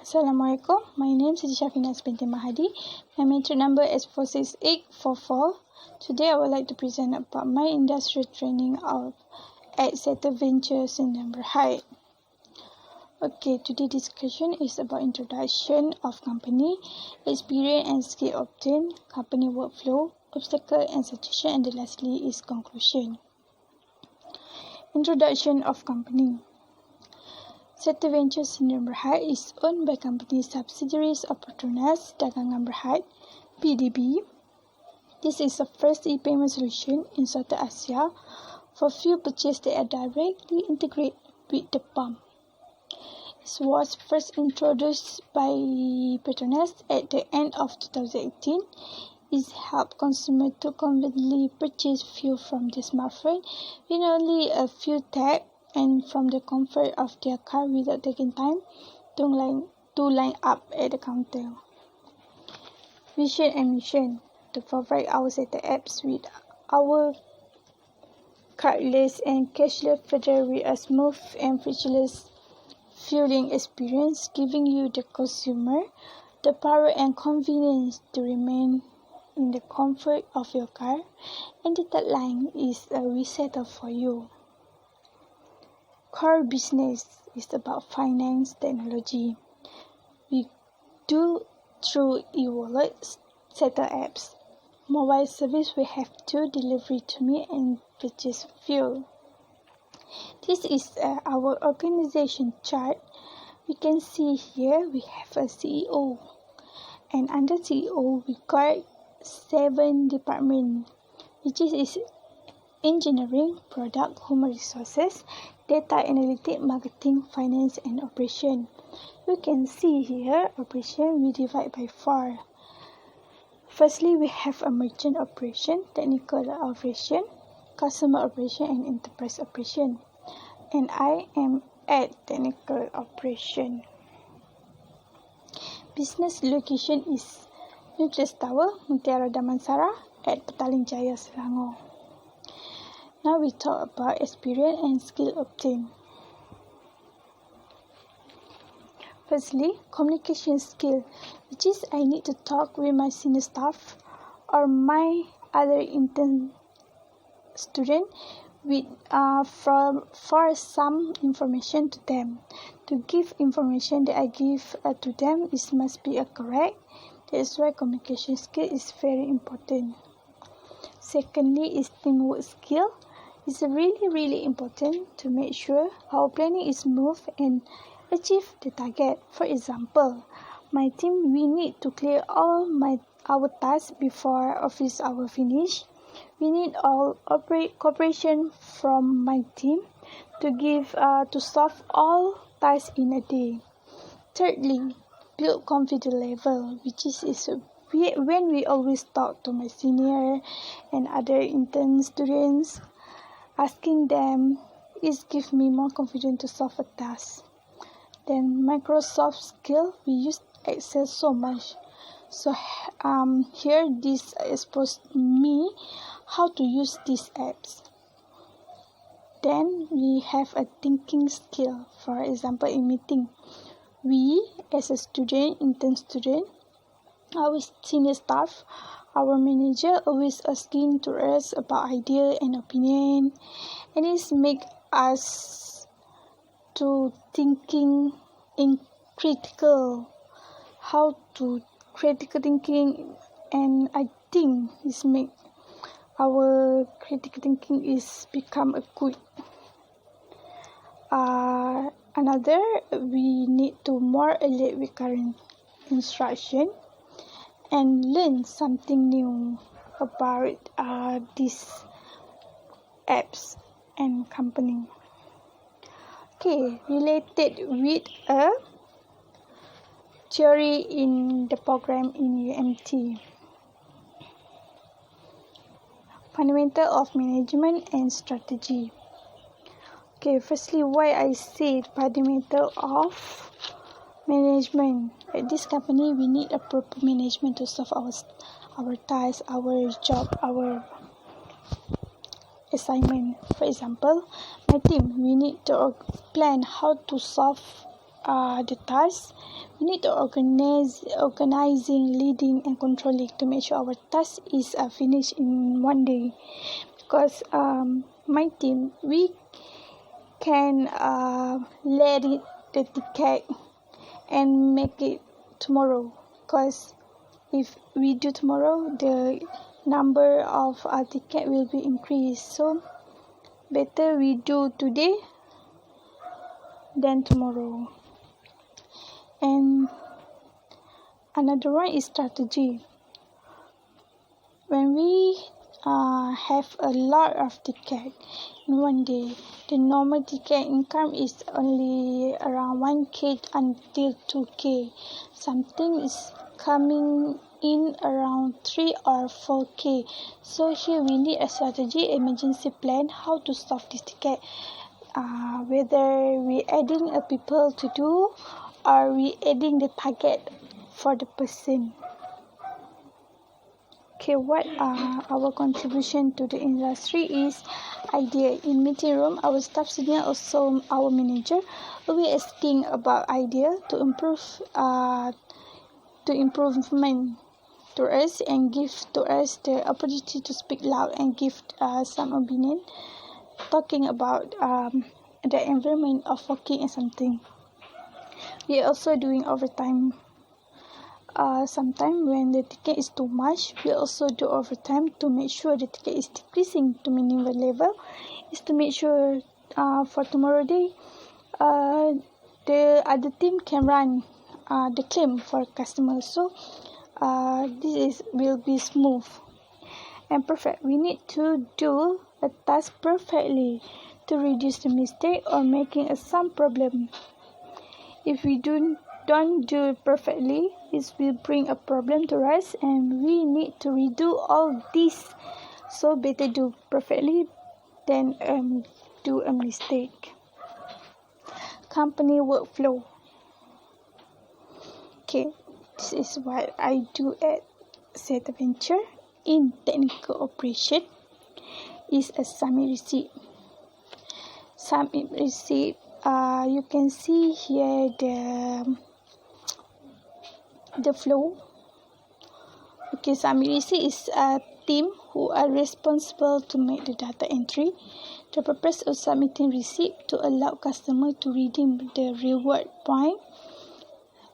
Assalamualaikum. My name is Syafinaz Binti Mahadi. My mentor number is S46844. Today I would like to present about my industrial training at Siti Ventures in Mahadi. Okay, today's discussion is about introduction of company, experience and skill obtained, company workflow, obstacle and suggestion, and lastly is conclusion. Introduction of company. Siti Ventures in Mahadi is owned by company subsidiaries of Petronas Dagangan Berhad, PDB. This is the first e-payment solution in South Asia for fuel purchase that are directly integrated with the pump. It was first introduced by Petronas at the end of 2018. It helps consumers to conveniently purchase fuel from their smartphone with only a few taps and from the comfort of their car without taking time to line up at the counter. Vision and mission: to provide our Siti apps with our cardless and cashless feature with a smooth and frictionless fueling experience, giving you the consumer the power and convenience to remain in the comfort of your car. And the third line is a resetter for you. Core business is about finance technology. We do through e-wallets, Siti apps. Mobile service we have to delivery to me and purchase fuel. This is our organization chart. We can see here we have a CEO, and under CEO we got 7 departments, which is engineering, product, human resources, data analytics, marketing, finance, and operation. You can see here operation we divide by 4. Firstly, we have a merchant operation, technical operation, customer operation, and enterprise operation. And I am at technical operation. Business location is Nucleus Tower, Mutiara Damansara at Petaling Jaya, Selangor. Now we talk about experience and skill obtained. Firstly, communication skill, which is I need to talk with my senior staff or my other intern student with for some information to them. To give information that I give to them must be correct. That is why communication skill is very important. Secondly is teamwork skill. It's really important to make sure our planning is smooth and achieve the target. For example, my team, we need to clear all our tasks before office hour finish. We need all cooperation from my team to solve all tasks in a day. Thirdly, build confidence level, which is when we always talk to my senior and other intern students, asking them is give me more confidence to solve a task. Then Microsoft skill, we use Excel so much. So here this exposed me how to use these apps. Then we have a thinking skill. For example, in meeting, we as a student, intern student, our senior staff, our manager always asking to us about idea and opinion, and it make us to thinking in critical, how to critical thinking, and I think this make our critical thinking is become a good. Another, we need to more alert with current instruction and learn something new about these apps and company. Okay, related with a theory in the program in UMT. Fundamental of management and strategy. Okay, firstly, why I say fundamental of management. At this company, we need a proper management to solve our tasks, our job, our assignment. For example, my team, we need to plan how to solve the task. We need to organizing, leading, and controlling to make sure our task is finished in one day. Because my team, we can let it the ticket and make it tomorrow. Because if we do tomorrow, the number of ticket will be increased. So better we do today than tomorrow. And another one is strategy. When we have a lot of ticket in one day, the normal ticket income is only around 1k until 2k. Something is coming in around 3 or 4k. So here we need a strategy, emergency plan, how to solve this ticket. Whether we adding a people to do or we adding the target for the person. Okay, what our contribution to the industry is idea. In meeting room, our staff senior, also our manager, will be asking about idea to improve to improvement to us and give to us the opportunity to speak loud and give some opinion, talking about the environment of working and something. We are also doing overtime. Sometimes when the ticket is too much, we also do overtime to make sure the ticket is decreasing to minimum level. Is to make sure for tomorrow day, the other team can run the claim for customers. So this will be smooth and perfect. We need to do a task perfectly to reduce the mistake or making some problem. If we don't do it perfectly, this will bring a problem to us and we need to redo all this. So better do perfectly than do a mistake. Company workflow. Okay, this is what I do at Siti Venture in technical operation. Is a submit receipt. Submit receipt. You can see here the flow. Okay, submit receipt is a team who are responsible to make the data entry. The purpose of submitting receipt to allow customer to redeem the reward point.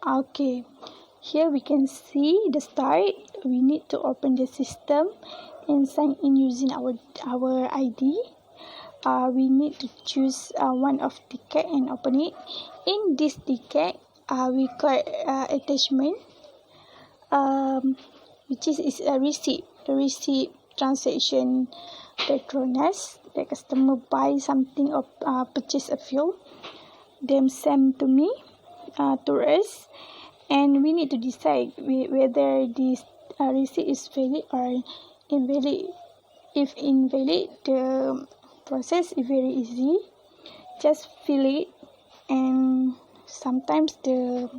Okay, here we can see the start. We need to open the system and sign in using our ID. We need to choose one of ticket and open it. In this ticket, we got attachment, which is a receipt. The receipt transaction Petronas. The customer buy something or purchase a fuel. Them send to me, to us, and we need to decide whether this receipt is valid or invalid. If invalid, the process is very easy. Just fill it, and sometimes the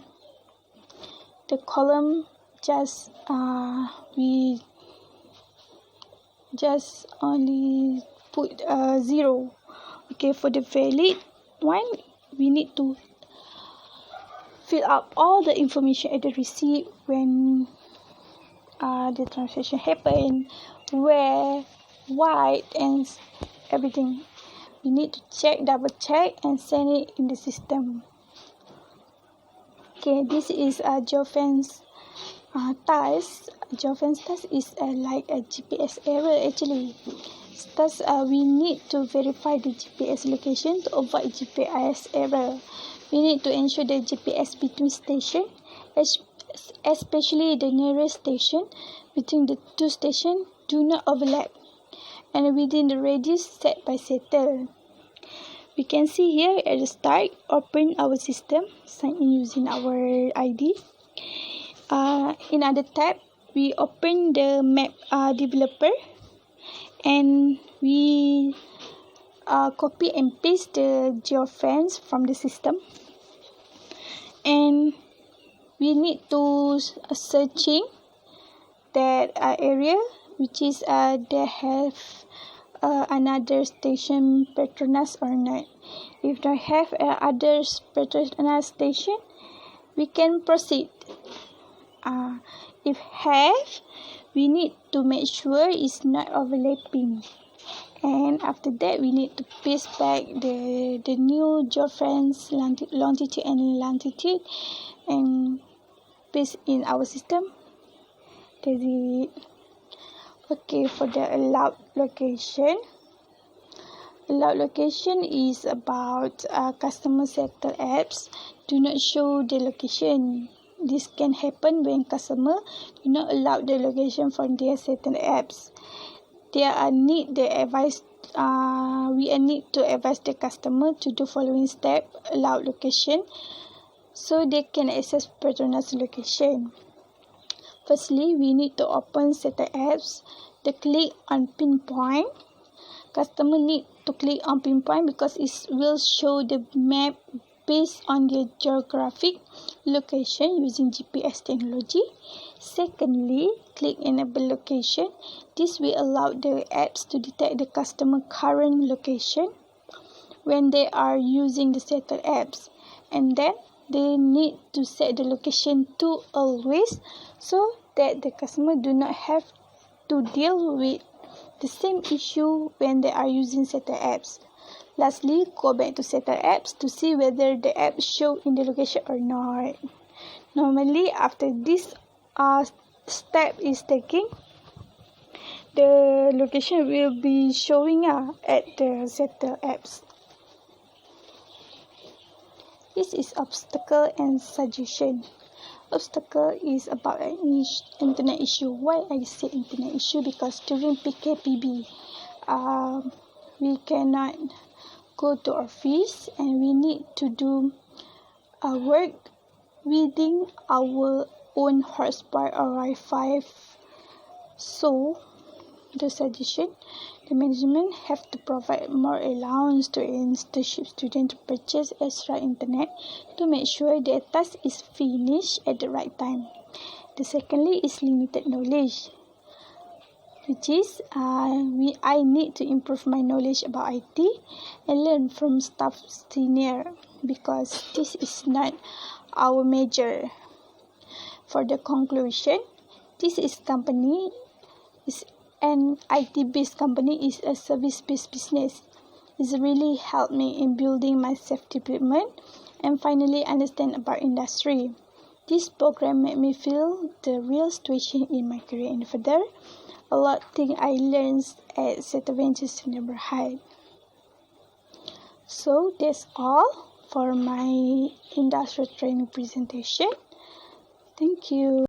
column just we just only put 0. Okay, for the valid one, we need to fill up all the information at the receipt, when the transaction happened, where, what, and everything. We need to double check and send it in the system. Okay, this is a Joven's task. Joven's task is like a GPS error actually. Thus, we need to verify the GPS location to avoid GPS error. We need to ensure the GPS between stations, especially the nearest station between the two stations, do not overlap, and within the radius set by settle. We can see here at the start, open our system, sign in using our ID. In other tab, we open the map developer, and we copy and paste the geofence from the system, and we need to searching that area which is they have another station Petronas or not. If don't have other Petronas station, we can proceed. If have, we need to make sure it's not overlapping. And after that, we need to paste back the new geofence longitude and latitude and paste in our system. That's it. Okay, for the allowed location. Allowed location is about customer settle apps do not show the location. This can happen when customer do not allow the location from their settle apps. We need to advise the customer to do following step: allowed location, so they can access Petronas location. Firstly, we need to open settle apps. To click on pinpoint. Customer need to click on pinpoint because it will show the map based on their geographic location using GPS technology. Secondly, click enable location. This will allow the apps to detect the customer current location when they are using the settle apps, and then they need to set the location to always, so that the customer do not have to deal with the same issue when they are using settle apps. Lastly, go back to settle apps to see whether the app show in the location or not. Normally, after this step is taken, the location will be showing at the settle apps. This is obstacle and suggestion. Obstacle is about an internet issue. Why I say internet issue? Because during PKPB, we cannot go to office and we need to do work within our own hotspot or Wi-Fi. So, the suggestion, the management have to provide more allowance to internship students to purchase extra internet to make sure their task is finished at the right time. The secondly is limited knowledge, which is I need to improve my knowledge about IT and learn from staff senior because this is not our major. For the conclusion, this is company is an IT-based company is a service-based business. It's really helped me in building my self-development and finally understand about industry. This program made me feel the real situation in my career and further. A lot of things I learned at Siti Ventures Mahadi. So that's all for my industrial training presentation. Thank you.